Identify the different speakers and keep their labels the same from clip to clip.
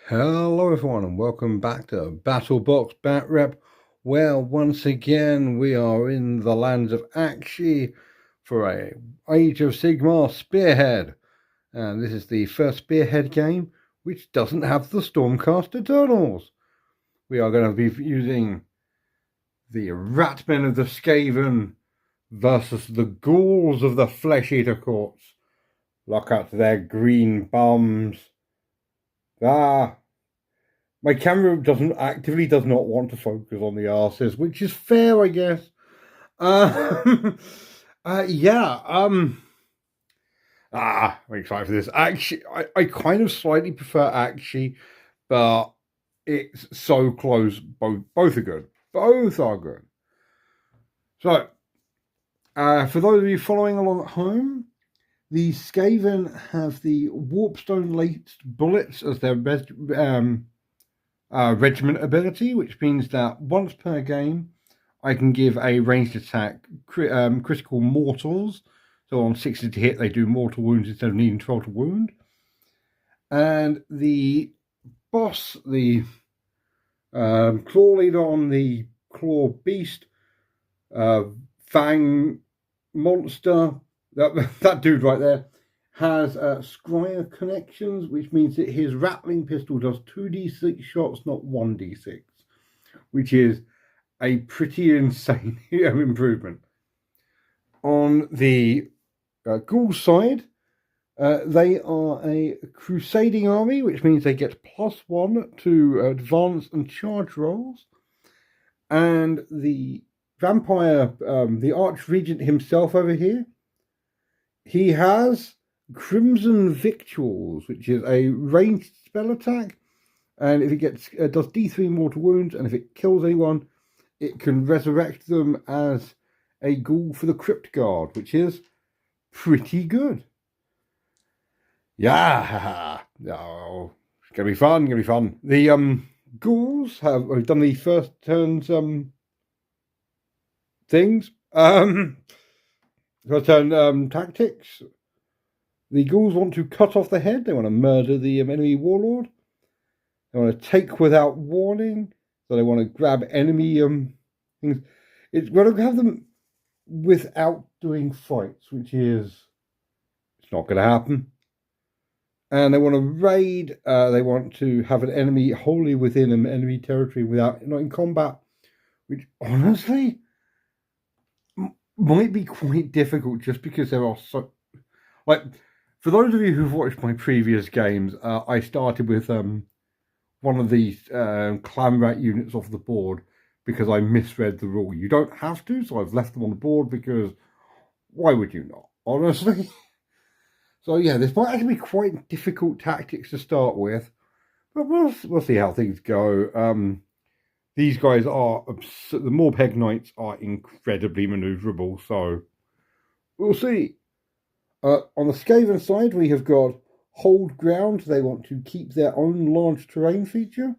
Speaker 1: Hello everyone and welcome back to BattleBox Batrep, where once again we are in the lands of Aqshy for a Age of Sigmar Spearhead. And this is the first Spearhead game which doesn't have the Stormcast Eternals. We are going to be using the Ratmen of the Skaven versus the Ghouls of the Flesh Eater Courts. Look at their green bums. My camera does not want to focus on the arses, which is fair, I guess. Yeah. I'm excited for this. Actually, I kind of slightly prefer Aqshy, but it's so close. Both are good. Both are good. So, for those of you following along at home, the Skaven have the Warpstone laced bullets as their regiment ability, which means that once per game, I can give a ranged attack critical mortals. So on 60 to hit, they do mortal wounds instead of needing 12 to wound. And the boss, the claw leader on the claw beast, fang monster, that dude right there, has Scryer connections, which means that his rattling pistol does 2d6 shots, not 1d6, which is a pretty insane improvement. On the Ghoul side, they are a crusading army, which means they get +1 to advance and charge rolls. And the vampire, the Archregent himself over here, he has Crimson Victuals, which is a ranged spell attack, and if it does D3 mortal wounds, and if it kills anyone, it can resurrect them as a ghoul for the Crypt Guard, which is pretty good. Yeah, oh, it's gonna be fun. The ghouls have done the first turn's things. First turn tactics. The ghouls want to cut off the head. They want to murder the enemy warlord. They want to take without warning. So they want to grab enemy things. It's going to have them without doing fights, which is it's not going to happen. And they want to raid. They want to have an enemy wholly within an enemy territory without not in combat, which honestly might be quite difficult just because there are so like. For those of you who've watched my previous games, I started with one of these clan rat units off the board because I misread the rule. You don't have to, so I've left them on the board because why would you not, honestly? So yeah, this might actually be quite difficult tactics to start with, but we'll see how things go. These guys are the Greene Knights are incredibly maneuverable, so we'll see. On the Skaven side, we have got Hold Ground. They want to keep their own large terrain feature.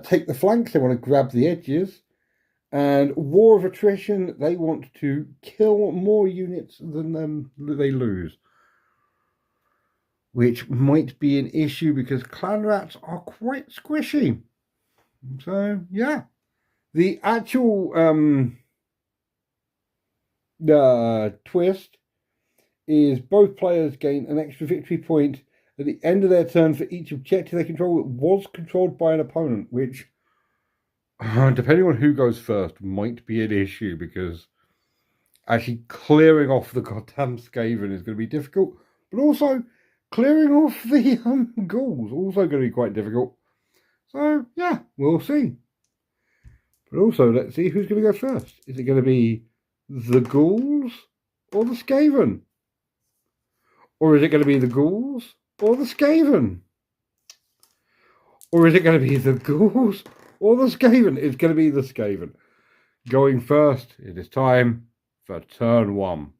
Speaker 1: Take the Flanks. They want to grab the edges. And War of Attrition. They want to kill more units than they lose. Which might be an issue because clan rats are quite squishy. So, yeah. The actual twist is both players gain an extra victory point at the end of their turn for each objective they control that was controlled by an opponent, which, depending on who goes first, might be an issue because actually clearing off the goddamn Skaven is going to be difficult, but also clearing off the ghouls also going to be quite difficult. So, yeah, we'll see. But also, let's see who's going to go first. Is it going to be the ghouls or the Skaven? Or is it going to be the ghouls or the Skaven? Or is it going to be the ghouls or the Skaven? It's going to be the Skaven. Going first, it is time for turn 1.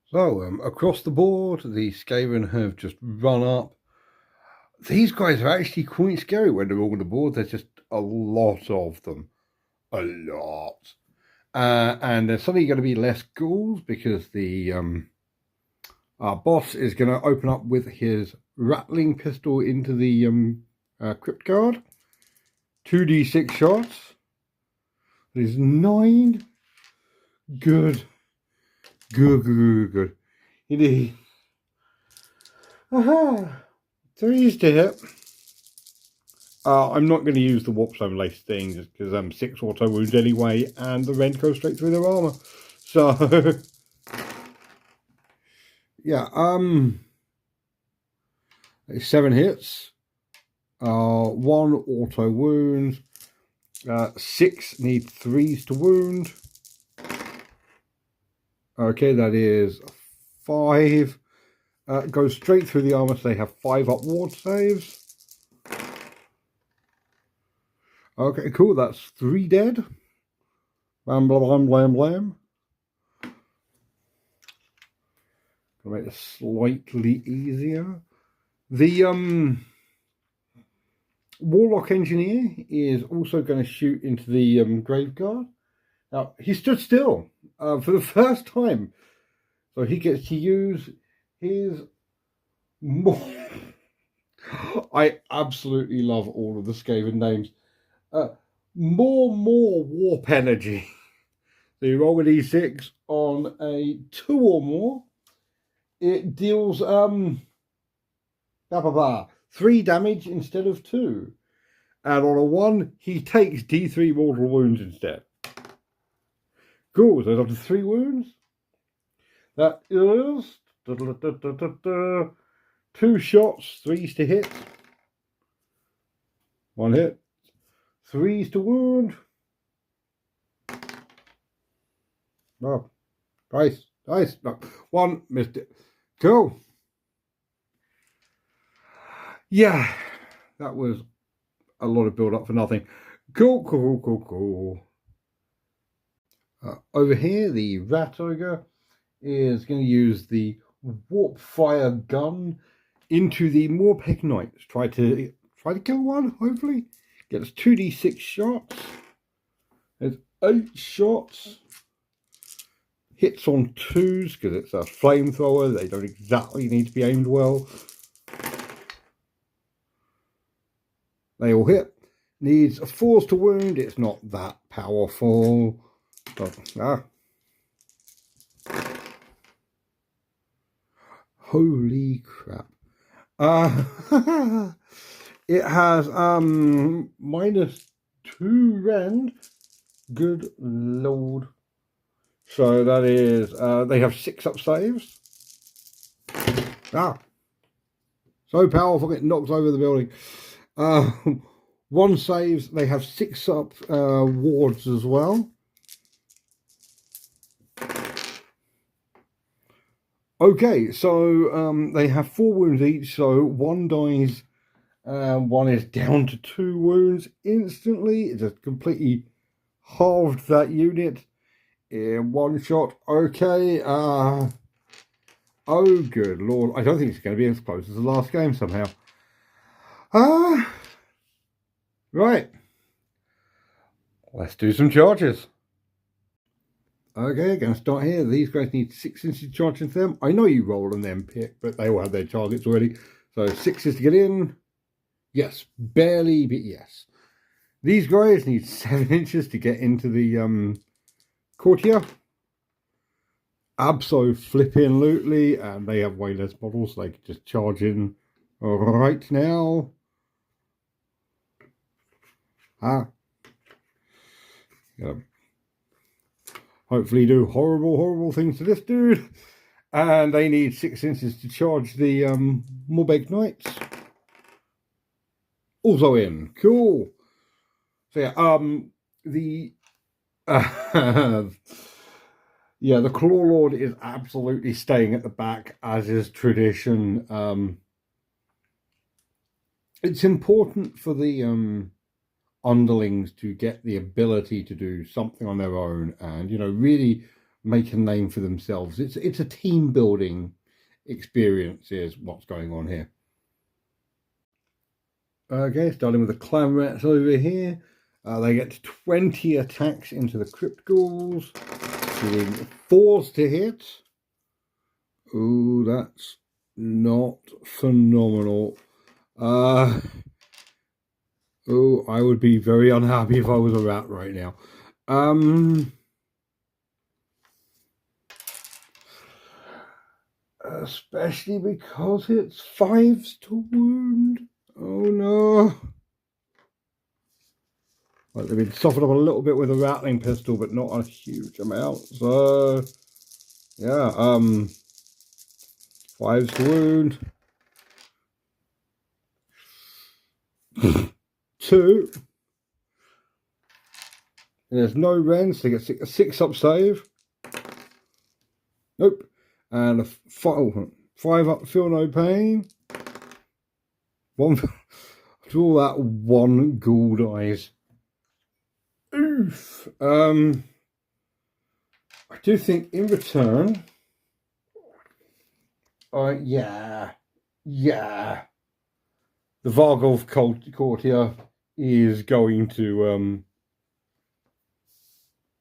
Speaker 1: So, across the board, the Skaven have just run up. These guys are actually quite scary when they're all on the board. There's just a lot of them. A lot. And there's suddenly going to be less ghouls because the Our boss is going to open up with his rattling pistol into the crypt guard. 2d6 shots. There's 9. Good. Good. Indeed. Aha. 3s to hit. I'm not going to use the warp zone lace thing just because I'm 6 auto wounds anyway, and the rend goes straight through their armor. So yeah, 7 hits, 1 auto wound, 6 need 3s to wound. Okay, that is 5. Goes straight through the armor, so they have 5 up ward saves. Okay, cool, that's 3 dead. Blam, blam, blam, blam. Gonna make this slightly easier. The Warlock Engineer is also going to shoot into the Graveguard. Now, he stood still for the first time. So he gets to use his... I absolutely love all of the Skaven names. More warp energy. So you roll an e6 on a 2 or more. It deals 3 damage instead of 2. And on a 1, he takes d3 mortal wounds instead. Cool, so it's up to 3 wounds. That is 2 shots, 3s to hit. 1 hit. 3s to wound. Oh, nice. No, 1 missed it. Cool. Yeah, that was a lot of build up for nothing. Cool. Over here, the Rat Ogre is going to use the Warp Fire gun into the Morpeg Knights. Try to kill one, hopefully. Gets 2d6 shots. There's 8 shots. Hits on 2s because it's a flamethrower. They don't exactly need to be aimed well. They all hit. Needs 4s to wound. It's not that powerful. But, holy crap. It has -2 rend. Good lord. So that is, they have 6 up saves. So powerful, it knocks over the building. 1 saves, they have 6 up wards as well. Okay, so they have 4 wounds each, so 1 dies, 1 is down to 2 wounds instantly. It just completely halved that unit in 1 shot. Okay, oh good lord, I don't think it's going to be as close as the last game somehow. Right, let's do some charges. Okay, going to start here. These guys need 6 inches charge into them. I know you roll on them, pick, but they all have their targets already. So 6s to get in. Yes, barely, but yes. These guys need 7 inches to get into the courtier. Abso-flippin'-lutely, and they have way less models, so they can just charge in right now. Yeah. Hopefully do horrible things to this dude. And they need 6 inches to charge the Morpeg Knights. Also in. Cool. So yeah, the yeah, the Claw Lord is absolutely staying at the back, as is tradition. It's important for the underlings to get the ability to do something on their own and, you know, really make a name for themselves. It's a team building experience is what's going on here. Okay, starting with the Clan Rats over here. They get 20 attacks into the Crypt Ghouls, doing 4s to hit. Oh, that's not phenomenal. Oh, I would be very unhappy if I was a rat right now. Especially because it's 5s to wound. Oh no. Well, they've been softened up a little bit with a rattling pistol, but not a huge amount. So yeah, 5s to wound. 2. And there's no rends, so they get a 6-up save. Nope. And a 5-up, feel no pain. 1 to all that 1 ghoul dies. Oof. I do think in return, yeah, the Vargolf courtier is going to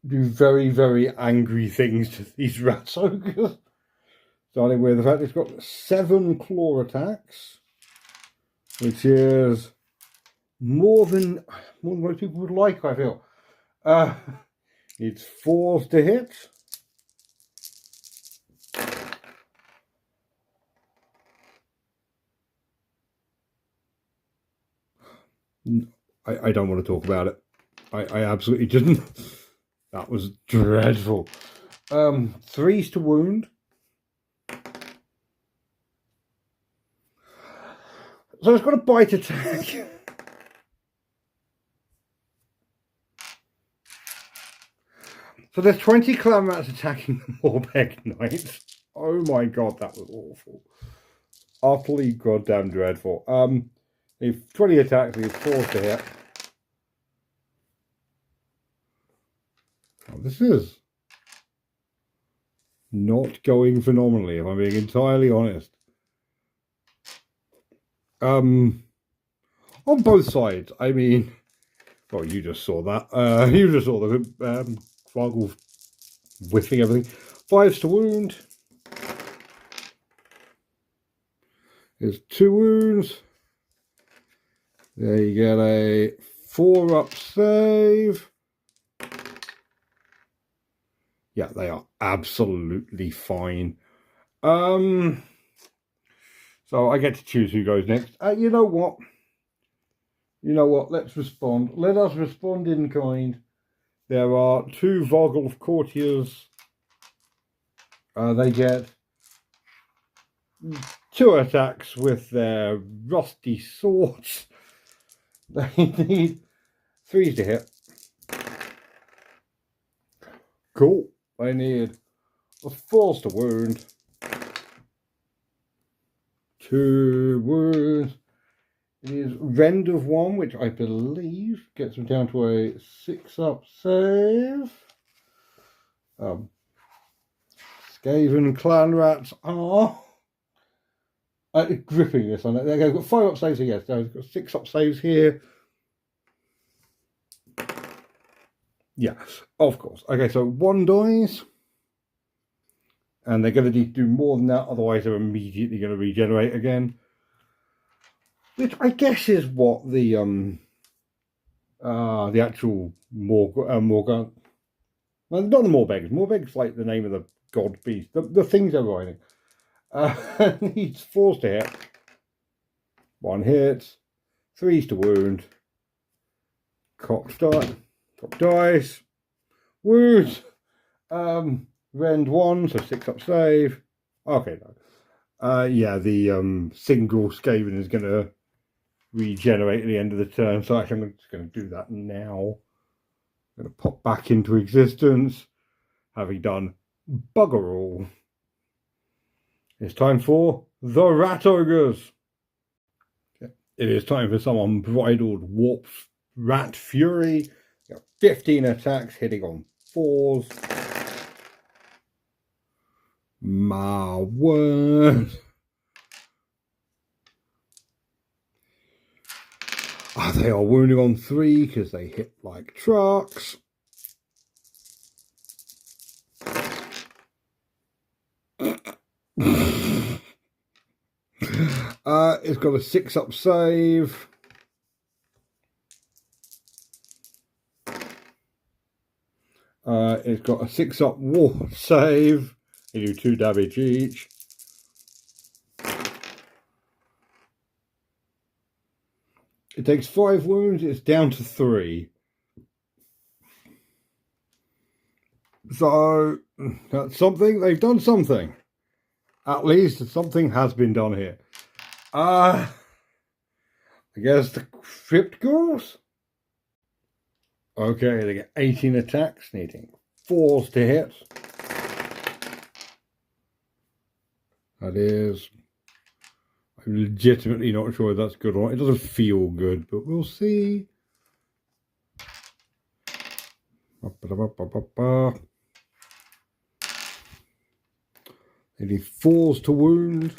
Speaker 1: do very, very angry things to these rat ogres. Starting with the fact it's got 7 claw attacks, which is more than most people would like, I feel. It's 4s to hit. I don't want to talk about it. I absolutely didn't. That was dreadful. 3s to wound. So it's got a bite attack. So there's 20 clan rats attacking the Greene Knights. Oh my god, that was awful. Utterly goddamn dreadful. If 20 attacks, he's 4s to hit. Oh, this is not going phenomenally, if I'm being entirely honest. On both sides, I mean, well, you just saw that. You just saw the Vargolf whiffing everything. 5s to wound. There's 2 wounds. There you get a 4-up save. Yeah, they are absolutely fine. So I get to choose who goes next. You know what? Let's respond. Let us respond in kind. There are 2 Vargolf courtiers. They get 2 attacks with their rusty swords. They need 3s to hit. Cool. They need a 4s to wound. 2 wounds. It is rend of 1, which I believe gets them down to a 6-up save. Skaven clan rats are gripping this on it. They've got 5-up saves here. Yes, they've got 6-up saves here. Yeah, of course. Okay, so 1 dies. And they're going to need to do more than that, otherwise they're immediately going to regenerate again. Which I guess is what the actual Morgan. Well, not the Morbegs. Morbegs like the name of the god beast. The things they're riding. Needs 4s to hit. 1 hit. 3s to wound. Cocked dice. Wound. Rend 1, so 6-up save. Okay, no. Yeah, the single Skaven is going to regenerate at the end of the turn, so actually I'm just going to do that now. I'm going to pop back into existence, having done bugger all. It's time for the Rat Ogres. It is time for some unbridled warp rat fury. 15 attacks hitting on 4s. My word. They are wounding on 3 because they hit like trucks. It's got a 6-up save. It's got a 6-up war save. They do 2 damage each. It takes 5 wounds. It's down to 3. So that's something. They've done something. At least something has been done here. I guess the crypt ghouls. Okay, they get 18 attacks, needing 4s to hit. That is, I'm legitimately not sure if that's good or not. It doesn't feel good, but we'll see. They need 4s to wound.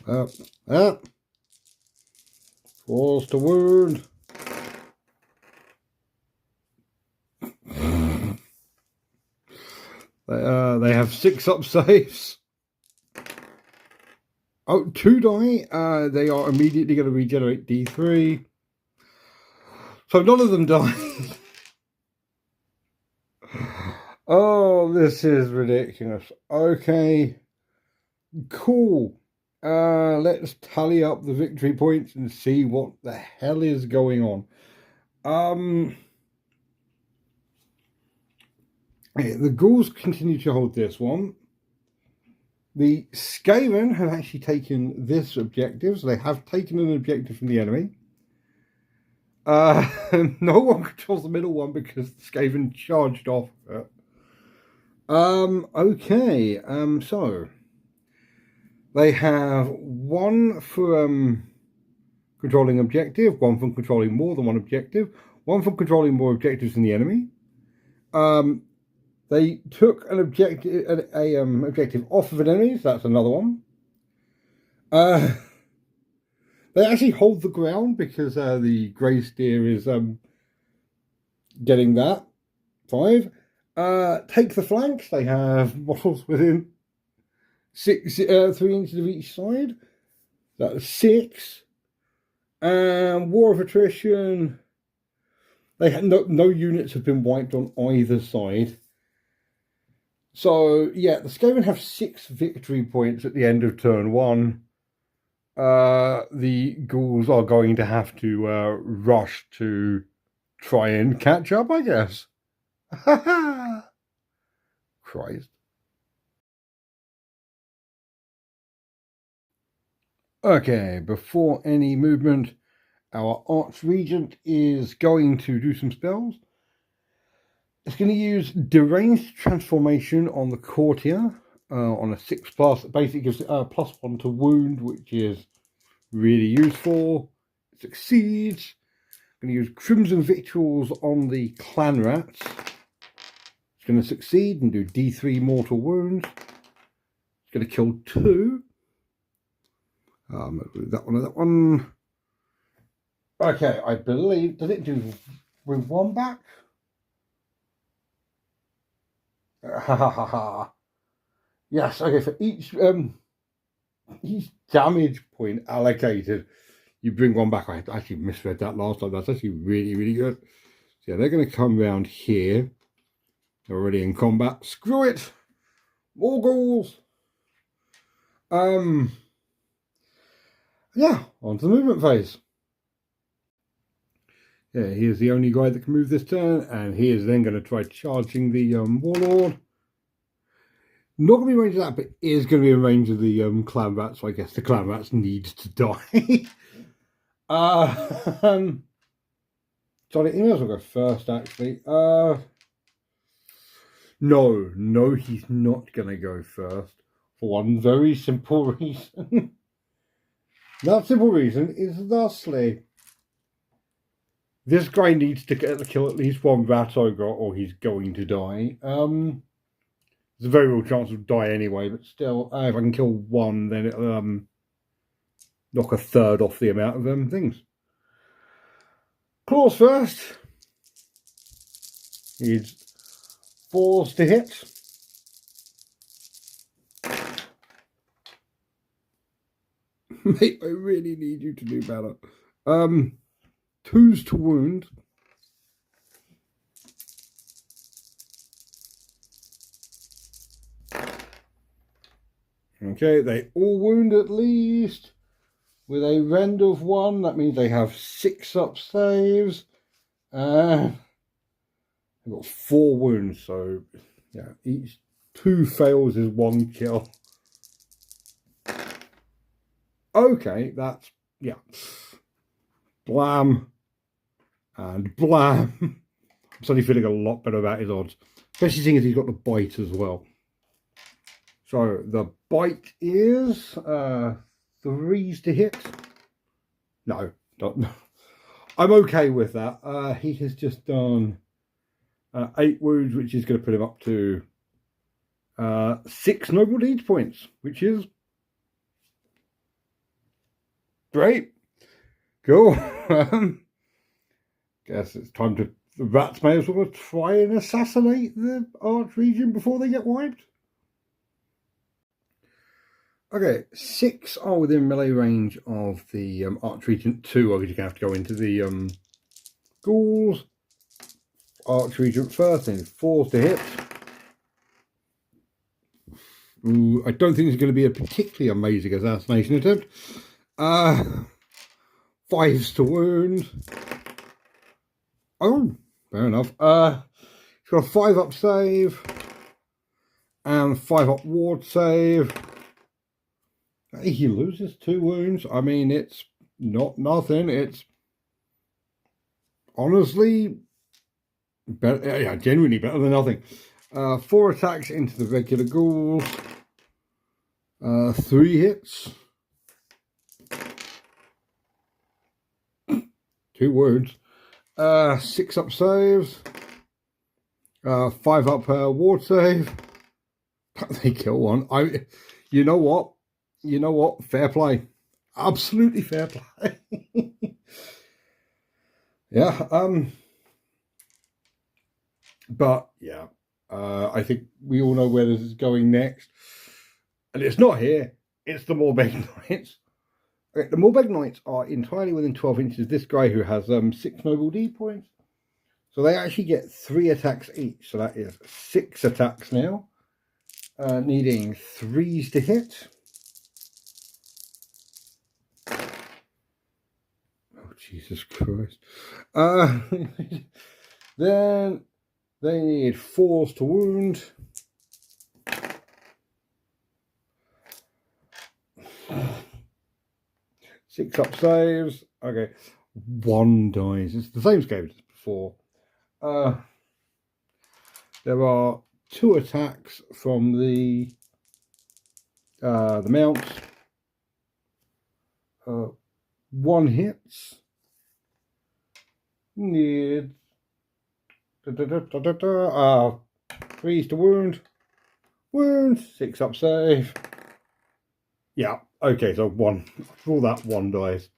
Speaker 1: 4s to wound. They have 6-up saves. Oh, 2 die. They are immediately going to regenerate D3. So none of them die. Oh, this is ridiculous. Okay. Cool. Let's tally up the victory points and see what the hell is going on. The ghouls continue to hold this one. The Skaven have actually taken this objective, so they have taken an objective from the enemy. No one controls the middle one because the Skaven charged off it. Okay, so they have 1 for controlling objective, 1 for controlling more than 1 objective, 1 for controlling more objectives than the enemy. They took an objective, objective off of an enemy, so that's another one. They actually hold the ground because the grey steer is getting that. 5. Take the flanks. They have models within 3 inches of each side. That's 6. War of attrition. They had no units have been wiped on either side. So yeah, the Skaven have 6 victory points at the end of turn 1. The ghouls are going to have to rush to try and catch up, I guess. Christ. Okay, before any movement, our Archregent is going to do some spells. It's going to use Deranged Transformation on the Courtier on a 6+. It basically gives it a +1 to wound, which is really useful. It succeeds. I'm going to use Crimson Victuals on the Clan Rats. It's going to succeed and do D3 mortal wounds. It's going to kill 2. That one and that one. Okay, I believe, does it do with 1 back? Yes, okay, for each damage point allocated, you bring 1 back. I actually misread that last time. That's actually really, really good. So yeah, they're going to come around here. They're already in combat. Screw it! More ghouls! Yeah, on to the movement phase. Yeah, he is the only guy that can move this turn, and he is then going to try charging the Warlord. Not going to be in range of that, but is going to be in range of the Clan Rats, so I guess the Clan Rats need to die. Sonic Emails will go first, actually. No, he's not going to go first, for one very simple reason. That simple reason is thusly. This guy needs to kill at least 1 rat ogre or he's going to die. There's a very real chance he'll die anyway, but still, if I can kill 1, then it'll knock 1/3 off the amount of things. Claws first. Needs 4s to hit. Mate, I really need you to do better. 2s to wound. Okay, they all wound at least. With a rend of 1, that means they have 6 up saves. They've got 4 wounds, so yeah, each 2 fails is 1 kill. Okay, that's, yeah. Blam. And blam. I'm suddenly feeling a lot better about his odds. Especially seeing as he's got the bite as well. So the bite is 3s to hit. No, not. I'm okay with that. He has just done 8 wounds, which is going to put him up to 6 noble deeds points, which is great. Cool. Guess it's time to. The rats may as well try and assassinate the Archregent before they get wiped. Okay, 6 are within melee range of the Archregent. 2 are going to have to go into the ghouls. Archregent first, then 4s to hit. Ooh, I don't think it's going to be a particularly amazing assassination attempt. 5s to wound. Oh, fair enough. He's got a 5 up save and 5 up ward save. He loses 2 wounds. I mean, it's not nothing. It's honestly better. Yeah, genuinely better than nothing. 4 attacks into the regular ghouls. 3 hits. 2 wounds. 6 up saves. 5 up ward save. They kill 1. You know what? You know what? Fair play. Absolutely fair play. Yeah. But yeah, I think we all know where this is going next. And it's not here. It's the Morbeg Knights. Okay, the Morbeg Knights are entirely within 12 inches of this guy who has 6 noble D points. So they actually get 3 attacks each. So that is 6 attacks now. Needing 3s to hit. Oh, Jesus Christ. Then they need 4s to wound. Six up saves. Okay. 1 dies. It's the same Skaven as before. There are 2 attacks from the mounts. 1 hits. Need 3s to wound. Wound. 6 up save. Yeah. Okay. So 1. For all that, 1 dies.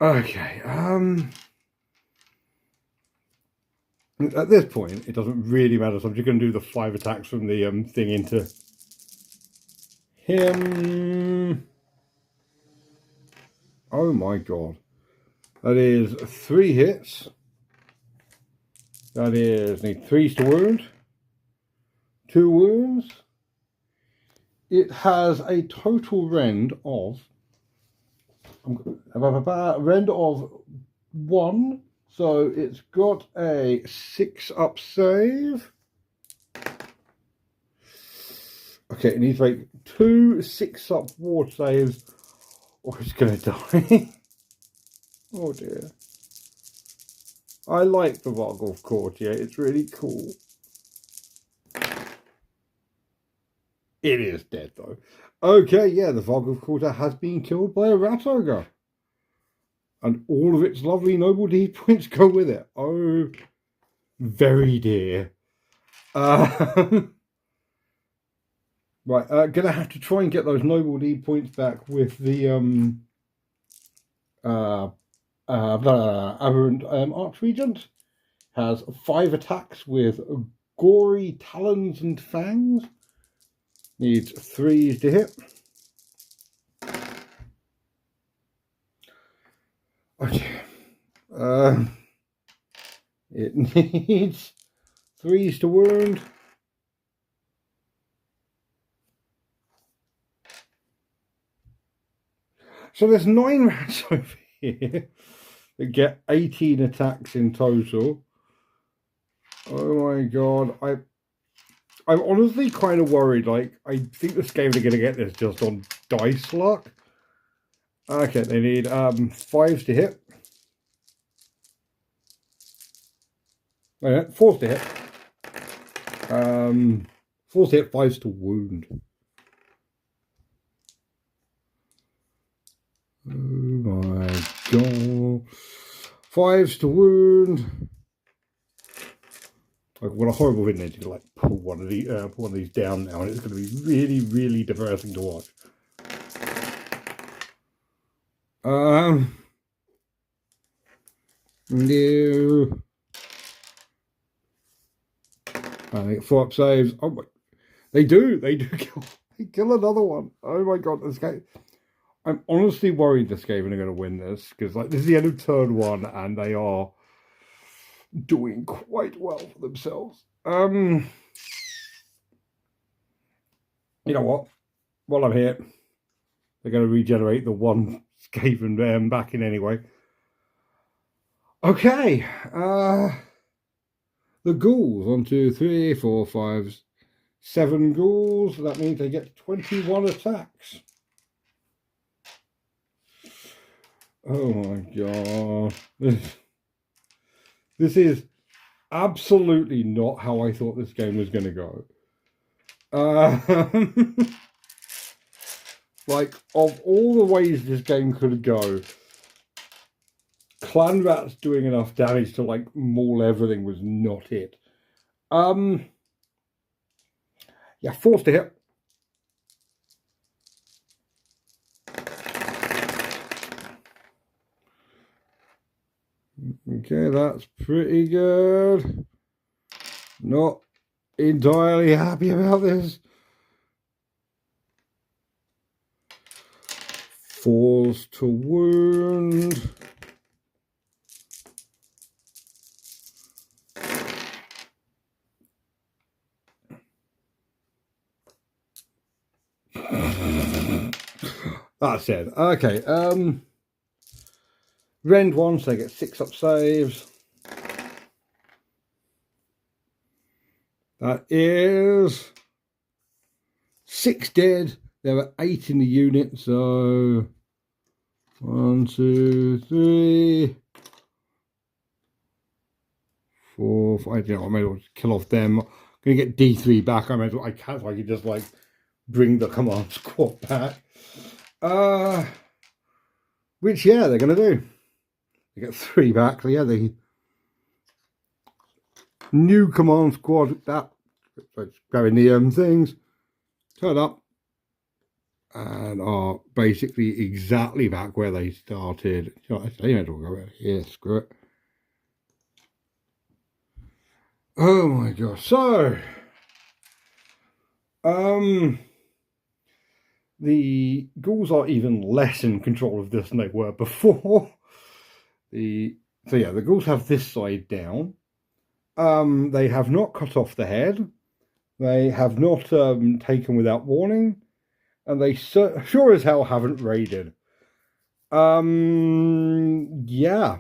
Speaker 1: Okay. At this point, it doesn't really matter. So I'm just going to do the 5 attacks from the thing into him. Oh my god. That is 3 hits. That is, need 3s to wound. 2 wounds. It has a total rend of 1. So it's got a 6 up save. Okay, it needs to make 2 6 up ward saves, or it's going to die. Oh dear. I like the Vargolf Courtier, it's really cool. It is dead though. Okay, yeah, the Vargolf Courtier has been killed by a rat ogre. And all of its lovely noble deed points go with it. Oh, very dear. Right, gonna have to try and get those noble deed points back with the Aberrant Archregent. Has 5 attacks with gory talons and fangs. Needs 3s to hit. Okay. It needs 3s to wound. So there's 9 rats over here that get 18 attacks in total. Oh my god. I'm honestly kind of worried. Like, I think the Skaven are going to get this just on dice luck. Okay, they need 5s to hit. Wait, 4s to hit. 4s to hit, 5s to wound. Oh my god. 5s to wound. Like, what a horrible thing to like pull one of these down now, and it's going to be really, really depressing to watch. No. I get 4 up saves. Oh my, they do kill another one. Oh my god, this guy. I'm honestly worried the Skaven are going to win this, because like this is the end of turn 1 and they are doing quite well for themselves. You know what? While I'm here, they're going to regenerate the 1 Skaven back in anyway. Okay. The ghouls. 1, 2, 3, 4, 5, 7 ghouls. That means they get 21 attacks. Oh my god. This is absolutely not how I thought this game was going to go. Like, of all the ways this game could go, Clan Rats doing enough damage to like maul everything was not it. Yeah, 4s to hit. Okay, that's pretty good. Not entirely happy about this. 4s to wound. That's it. Okay. Rend 1, so they get 6 up saves. That is 6 dead. There are 8 in the unit, so 1, 2, 3, 4, 5. I don't know, I may as well kill off them. I'm gonna get D3 back. I may as well, I can't, so I can just like bring the command squad back. Which yeah, they're gonna do. They get 3 back. So yeah, the new command squad that let's go in the things. Turn up. And are basically exactly back where they started. You know, they might as well go here, screw it. Oh my gosh. So, the ghouls are even less in control of this than they were before. So yeah, the ghouls have this side down. They have not cut off the head. They have not taken without warning. And they sure as hell haven't raided. Yeah.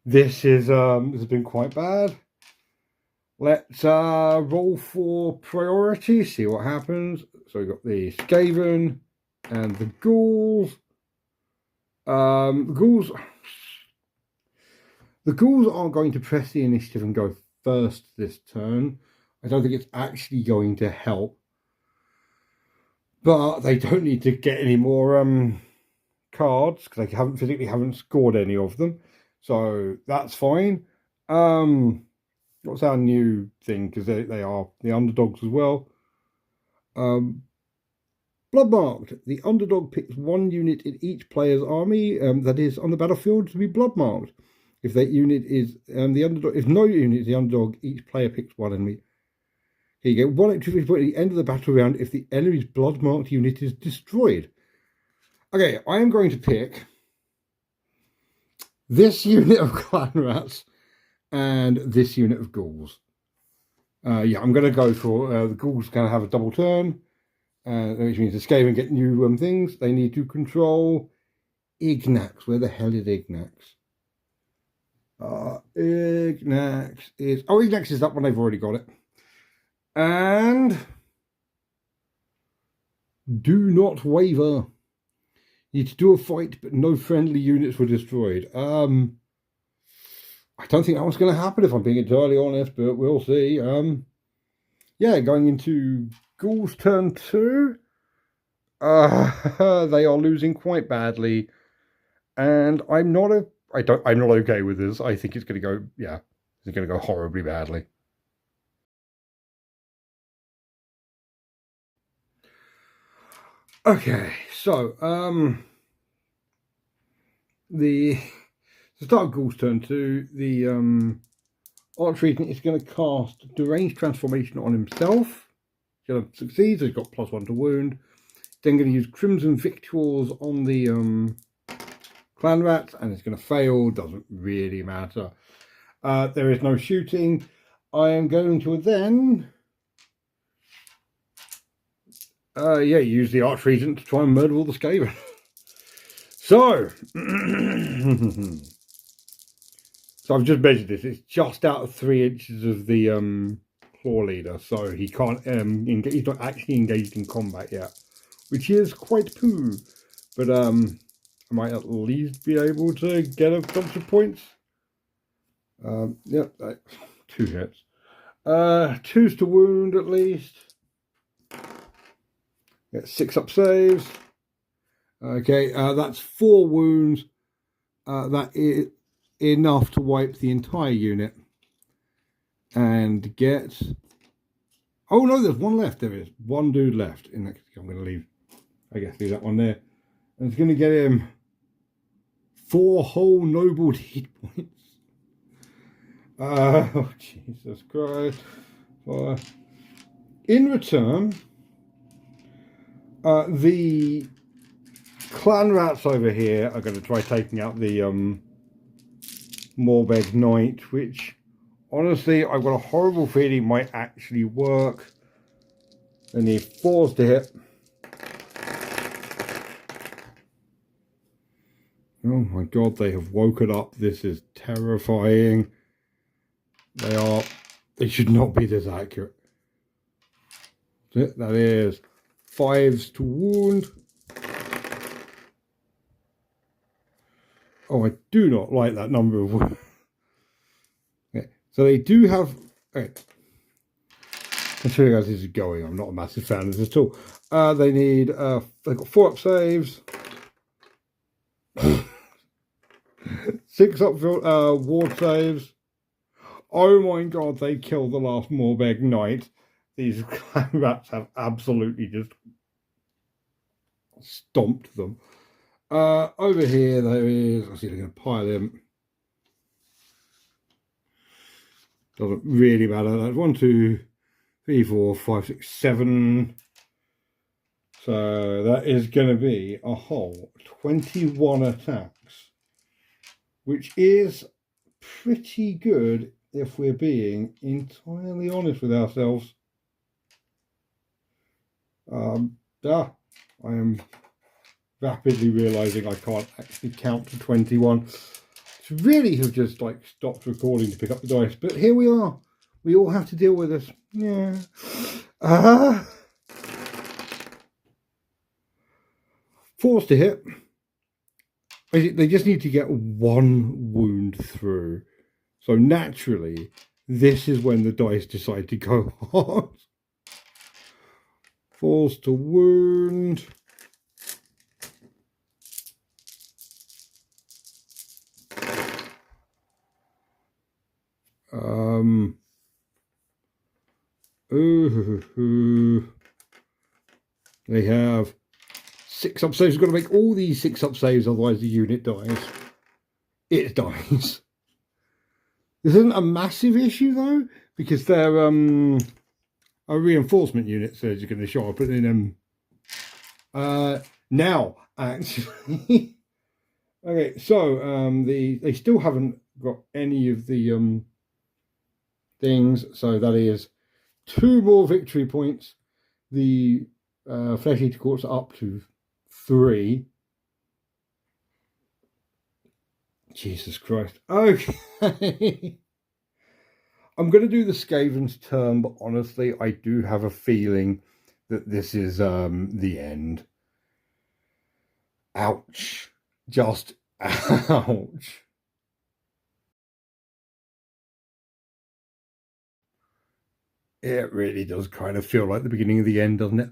Speaker 1: This has been quite bad. Let's roll for priority, see what happens. So we've got the Skaven and the ghouls. The ghouls aren't going to press the initiative and go first this turn. I don't think it's actually going to help. But they don't need to get any more cards because they physically haven't scored any of them. So that's fine. What's our new thing? Because they are the underdogs as well. Blood marked. The underdog picks 1 unit in each player's army that is on the battlefield to be blood marked. If that unit is the underdog, if no unit is the underdog, each player picks 1 enemy. Here you go. 1 activity point at the end of the battle round if the enemy's blood marked unit is destroyed. Okay, I am going to pick this unit of clan rats and this unit of ghouls. Yeah, I'm going to go for the ghouls. Going to have a double turn, which means the Skaven get new things. They need to control Ignax. Where the hell is Ignax? Ignax is... Oh, Ignax is that one. They've already got it. And... do not waver. You need to do a fight, but no friendly units were destroyed. I don't think that was going to happen, if I'm being entirely honest, but we'll see. Yeah, going into Ghouls turn 2. They are losing quite badly, and I'm not okay with this. I think it's going to go, yeah, it's going to go horribly badly. Okay, so to start Ghouls turn 2, the Archregent is going to cast Deranged Transformation on himself. He's going to succeed, so he's got +1 to wound. Then going to use Crimson Victuals on the Clan Rats, and it's going to fail. Doesn't really matter. There is no shooting. I am going to then use the Archregent to try and murder all the Skaven. So, so I've just measured this. It's just out of 3 inches of the claw leader, so he can't he's not actually engaged in combat yet, which is quite poo. But I might at least be able to get a bunch of points. Yep, 2 hits. 2's to wound at least. Get 6 up saves. Okay, that's 4 wounds. That is enough to wipe the entire unit. And get... oh no, there's one left. There is one dude left. In that, I'm going to leave. I guess leave that one there. And it's going to get him 4 whole noble hit points. Oh Jesus Christ! In return, the Clan Rats over here are going to try taking out the Greene Knight, which honestly I've got a horrible feeling might actually work. They need 4s to hit. Oh my god, they have woken up. This is terrifying. They should not be this accurate. That is 5s to wound. Oh, I do not like that number of wounds. Okay, so they do have... okay. I'll show you guys this is going. I'm not a massive fan of this at all. They need... they've got 4 up saves. 6 up ward saves. Oh my god, they killed the last Greene Knight. These Clan Rats have absolutely just stomped them. Over here there is... I'll see if I can pile him. Doesn't really matter. That's 1, 2, 3, 4, 5, 6, 7. So that is going to be a whole 21 attacks, which is pretty good if we're being entirely honest with ourselves. I am rapidly realizing I can't actually count to 21. Should really have just like stopped recording to pick up the dice, but here we are. We all have to deal with this. Yeah. 4s to hit. They just need to get 1 wound through. So naturally, this is when the dice decide to go hard. 4s to wound. They have 6 up saves. We've got to make all these 6 up saves, otherwise the unit dies. It dies. This isn't a massive issue though, because they're a reinforcement unit, so you're going to show up in them. Now, actually, Okay, so they still haven't got any of the things, so that is 2 more victory points. The Flesh Eater Courts are up to 3. Jesus Christ. Okay. I'm going to do the Skaven's turn, but honestly, I do have a feeling that this is the end. Ouch. Just ouch. It really does kind of feel like the beginning of the end, doesn't it?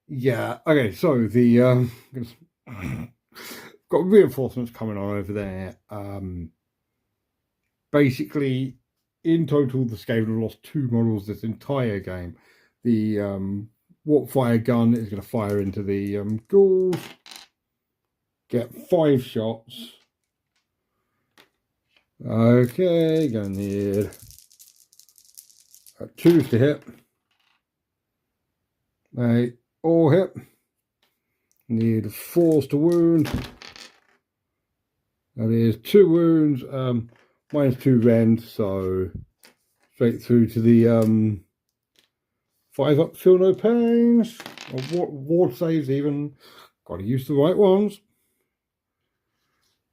Speaker 1: Yeah. Okay, so the got reinforcements coming on over there. Basically, in total, the Skaven have lost 2 models this entire game. The warp fire gun is going to fire into the ghouls, get 5 shots. Okay, gonna need 2s to hit. They all hit. Need 4s to wound. That is 2 wounds. -2 rend, so straight through to the 5 up, feel no pains. Or ward saves even. Got to use the right ones.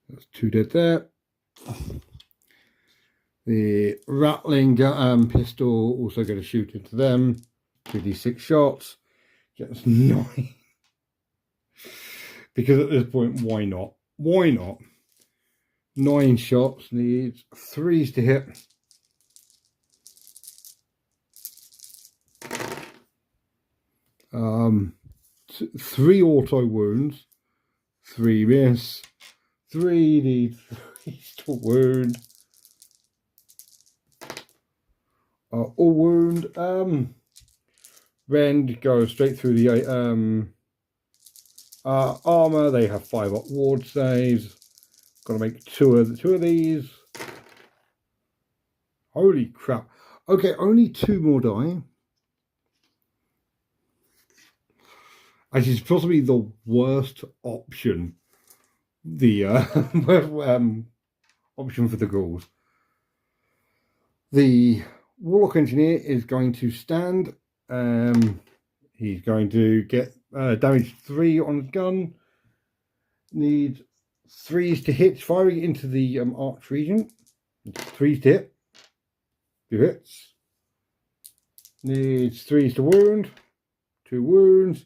Speaker 1: That's 2 dead there. The rattling pistol also going to shoot into them. 2d6 shots. Gets 9. Because at this point, why not? Why not? 9 shots, needs 3s to hit. Three auto wounds, 3 miss, 3d3s to wound. All wound. Rend goes straight through the armor. They have 5 up ward saves. Got to make 2 of these. Holy crap! Okay, only 2 more die. Actually, it's possibly the worst option. The option for the ghouls. The Warlock Engineer is going to stand. He's going to get damage 3 on his gun. Needs 3s to hit, firing into the arch region. 3s to hit. 2 hits. Needs 3s to wound. 2 wounds.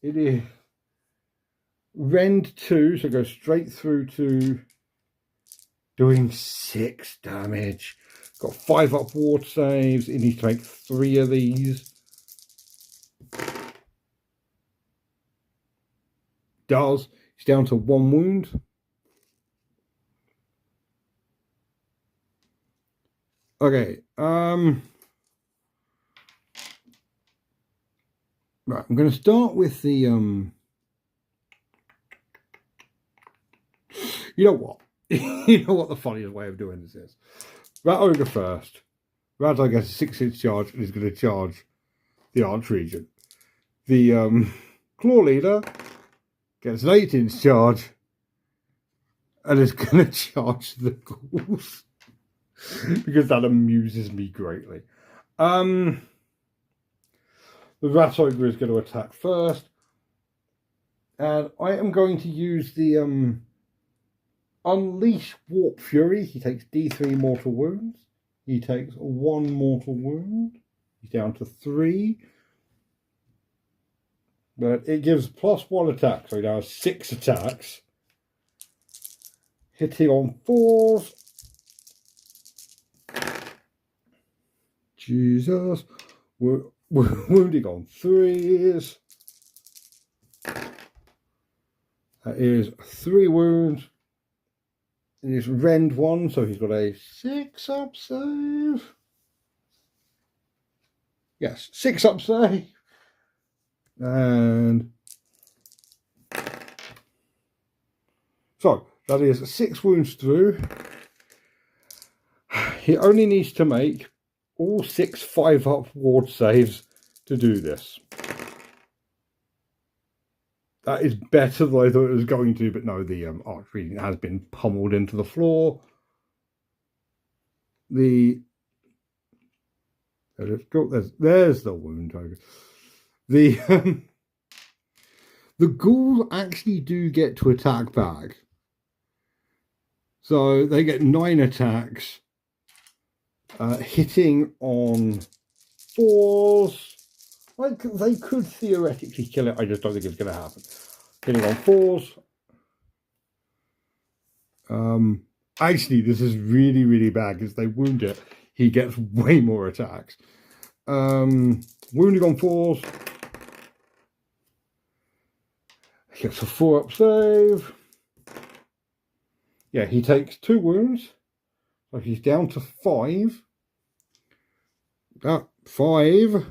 Speaker 1: It is rend 2, so it goes straight through to doing 6 damage. Got 5 up ward saves. It needs to make 3 of these. Does. It's down to 1 wound. Okay. Right, I'm going to start with the you know what? You know what the funniest way of doing this is? Rat Ogre first. Rat Ogre gets a 6-inch charge and is going to charge the arch region. The Claw Leader gets an 8-inch charge and is going to charge the ghouls. Because that amuses me greatly. The Rat Ogre is going to attack first. And I am going to use the Unleash Warp Fury. He takes D3 mortal wounds. He takes 1 mortal wound. He's down to 3. But it gives +1 attack. So he now has 6 attacks. Hitting on 4s. Jesus. We're wounding on 3s. That is 3 wounds. It is rend 1, so he's got a 6 up save. Yes, 6 up save. And so that is 6 wounds through. He only needs to make all 6 5-up ward saves to do this. That is better than I thought it was going to, but no, the archery has been pummeled into the floor. There's the wound token. The the ghouls actually do get to attack back, so they get 9 attacks, hitting on 4s. Like, they could theoretically kill it. I just don't think it's going to happen. Hitting on 4s. Actually, this is really, really bad because they wound it. He gets way more attacks. Wounding on 4s. He gets a 4-up save. Yeah, he takes 2 wounds. So he's down to 5. 5.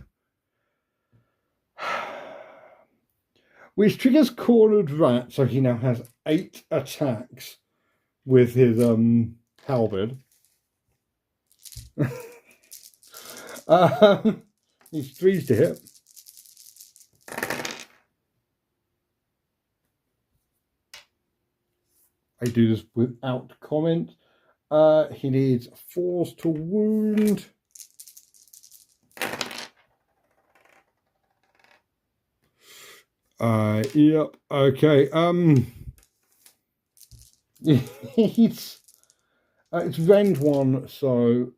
Speaker 1: Which triggers Cornered Rat, so he now has 8 attacks with his halberd. He's 3s to hit. I do this without comment. He needs 4s to wound. Yep. Okay. It's rend 1, so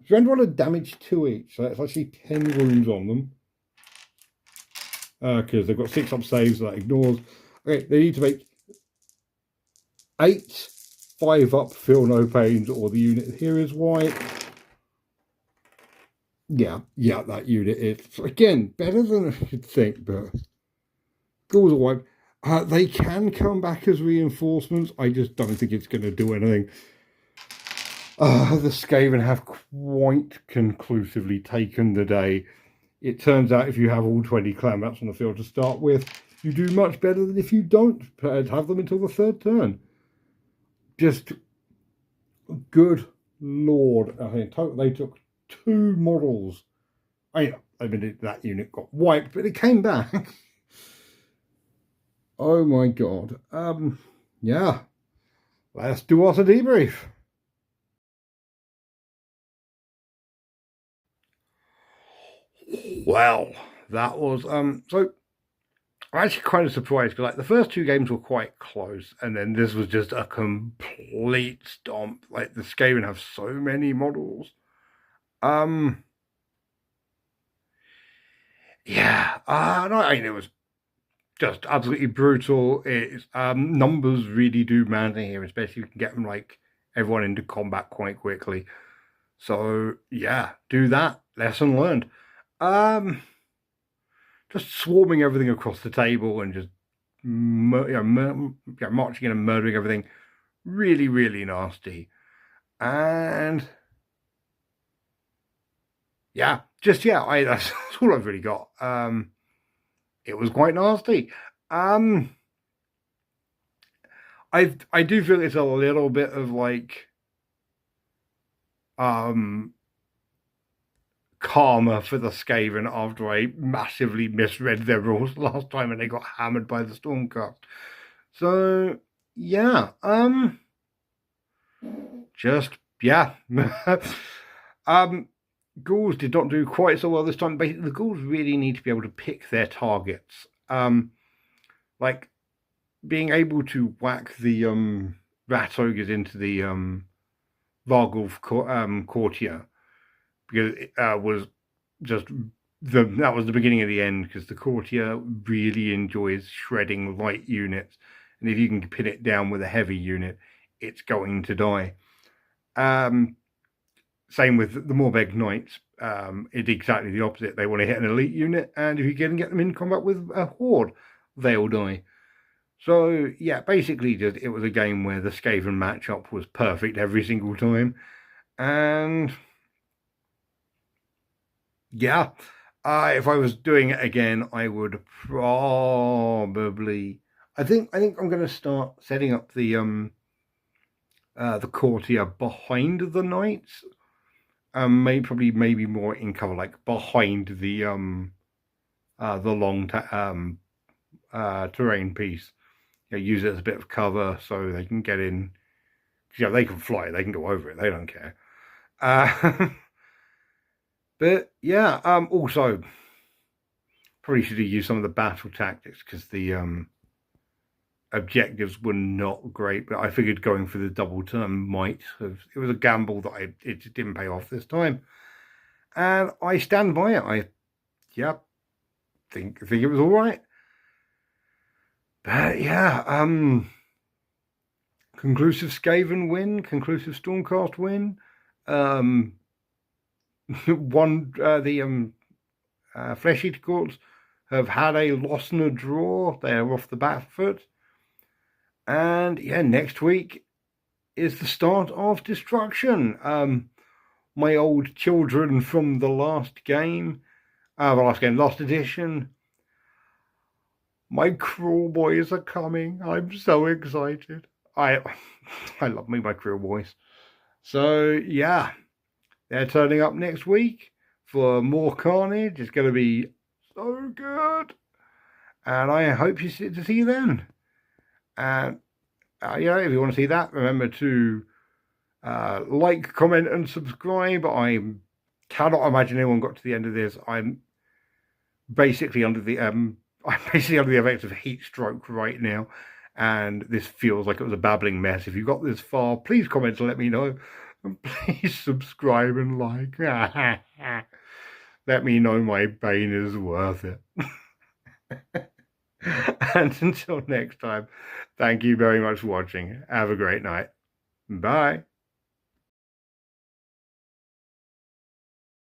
Speaker 1: rend 1 are damage 2 each, so it's actually 10 wounds on them. Because they've got 6-up saves, so that ignores. Okay, they need to make 8 5-up feel no pains, or the unit here is white. Yeah, that unit is, again, better than I should think, but ghouls are white. They can come back as reinforcements. I just don't think it's going to do anything. The Skaven have quite conclusively taken the day. It turns out if you have all 20 clan maps on the field to start with, you do much better than if you don't have them until the 3rd turn. Just good lord. I think they took 2 models. I mean, that unit got wiped, but it came back. Oh my god. Yeah. Let's do us a debrief. Well, that was so I'm actually kind of surprised because like the first 2 games were quite close, and then this was just a complete stomp. Like, the Skaven have so many models. Yeah, no, I mean, it was just absolutely brutal. It's numbers really do matter here, especially if you can get them like everyone into combat quite quickly. So yeah, do that. Lesson learned. Just swarming everything across the table and just marching in and murdering everything. Really, really nasty. And yeah, that's all I've really got. It was quite nasty. I do feel it's a little bit of like karma for the Skaven after I massively misread their rules last time and they got hammered by the Stormcast. So yeah, ghouls did not do quite so well this time. Basically, the ghouls really need to be able to pick their targets. Like being able to whack the rat ogres into the Vargulf courtier, because it was just that was the beginning of the end, because the courtier really enjoys shredding light units, and if you can pin it down with a heavy unit, it's going to die. Same with the Greene Knights. It's exactly the opposite. They want to hit an elite unit, and if you can get them in combat with a horde, they'll die. So yeah, basically it was a game where the Skaven matchup was perfect every single time. And yeah, if I was doing it again, I would probably, I think I'm going to start setting up the courtier behind the knights. Maybe more in cover, like behind the long terrain piece. Use it as a bit of cover so they can get in. They can fly, they can go over it, they don't care. But yeah, also probably should have used some of the battle tactics because the objectives were not great. But I figured going for the double turn might have. It was a gamble that it didn't pay off this time, and I stand by it. Think it was all right. But yeah, conclusive Skaven win, conclusive Stormcast win. The Flesh Eater Courts have had a loss and a draw. They're off the back foot. And yeah, next week is the start of destruction. My old children from the last game, last edition. My cruel boys are coming. I'm so excited. I love my cruel boys. So yeah, they're turning up next week for more carnage. It's going to be so good, and I hope you see you then. And if you want to see that, remember to like, comment, and subscribe. I cannot imagine anyone got to the end of this. I'm basically under the effects of heat stroke right now, and this feels like it was a babbling mess. If you got this far, please comment to let me know, and please subscribe and like. Let me know my pain is worth it. And until next time, thank you very much for watching. Have a great night. Bye.